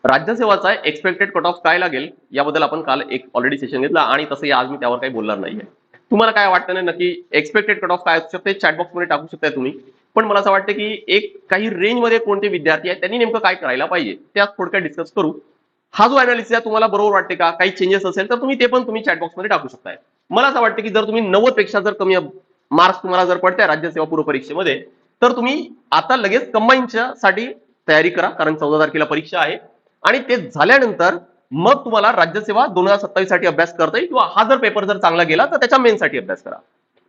राज्यसेवाचा expected cut off काय लागेल याबद्दल आपण काल एक ऑलरेडी सेशन घेतला आणि तसंही आज मी त्यावर काही बोलणार नाहीये. तुम्हाला काय वाटतं ना नक्की एक्सपेक्टेड कट ऑफ काय असू शकते चॅटबॉक्स मध्ये टाकू शकताय तुम्ही. पण मला असं वाटतं की एक काही रेंज मध्ये कोणते विद्यार्थी आहेत त्यांनी नेमकं काय करायला पाहिजे त्या थोडक्यात डिस्कस करू. हा जो अनालिसिस आहे तुम्हाला बरोबर वाटते का, काही चेंजेस असेल तर तुम्ही ते पण तुम्ही चॅटबॉक्स मध्ये टाकू शकताय. मला असं वाटतं की जर तुम्ही 90 पेक्षा जर कमी मार्क्स तुम्हाला जर पडताय राज्यसेवा पूर्व परीक्षेमध्ये तर तुम्ही आता लगेच कंबाईनच्या साठी तयारी करा, कारण 14 तारखेला परीक्षा आहे आणि ते झाल्यानंतर मग तुम्हाला राज्यसेवा 2027 साठी अभ्यास करता येईल किंवा हा जर पेपर जर चांगला गेला तर त्याच्या मेन साठी अभ्यास करा.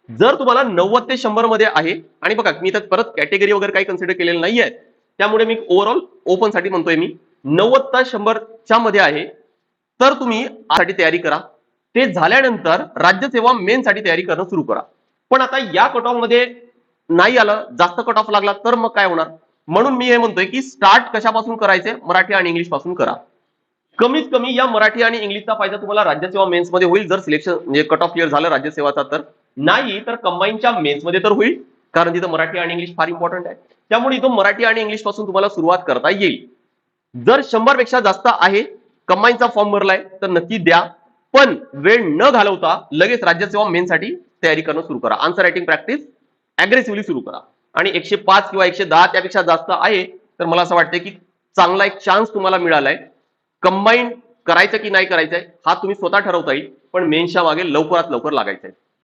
जर तुम्हाला 90 ते 100 मध्ये आहे आणि बघा मी तर परत कॅटेगरी वगैरे काही कन्सिडर केलेलं नाहीये त्यामुळे मी ओव्हरऑल ओपन साठी म्हणतोय मी 90 ते 100 च्या मध्ये आहे तर तुम्ही साठी तयारी करा. ते झाल्यानंतर राज्यसेवा मेन साठी तयारी करणं सुरू करा. पण आता या कट ऑफ मध्ये नाही आलं, जास्त कट ऑफ लागला तर मग काय होणार. म्हणून मी हे म्हणतोय की स्टार्ट कशापासून करायचे, मराठी आणि इंग्लिश पासून करा. कमीत कमी या मराठी आणि इंग्लिशचा फायदा तुम्हाला राज्यसेवा मेन्स मध्ये होईल जर सिलेक्शन म्हणजे कट ऑफ क्लिअर झालं राज्यसेवाचा, तर नाही तर कंबाईनच्या मेन्स मध्ये तर होईल, कारण तिथं मराठी आणि इंग्लिश फार इम्पॉर्टंट आहे. त्यामुळे इथं मराठी आणि इंग्लिश पासून तुम्हाला सुरुवात करता येईल. जर 100 पेक्षा जास्त आहे, कंबाईनचा फॉर्म भरलाय तर नक्की द्या, पण वेळ न घालवता लगेच राज्यसेवा मेन साठी तयारी करणं सुरू करा. आन्सर रायटिंग प्रॅक्टिस अग्रेसिव्हली सुरू करा. आणि 105 किंवा 110 त्यापेक्षा जास्त आहे तर मला असं वाटतं की चांगला एक चान्स तुम्हाला मिळालाय. कंबाईन करायचं की नाही करायचंय हा तुम्ही स्वतः ठरवता येईल, पण मेन्सच्या मागे लवकरात लवकर लागायचंय.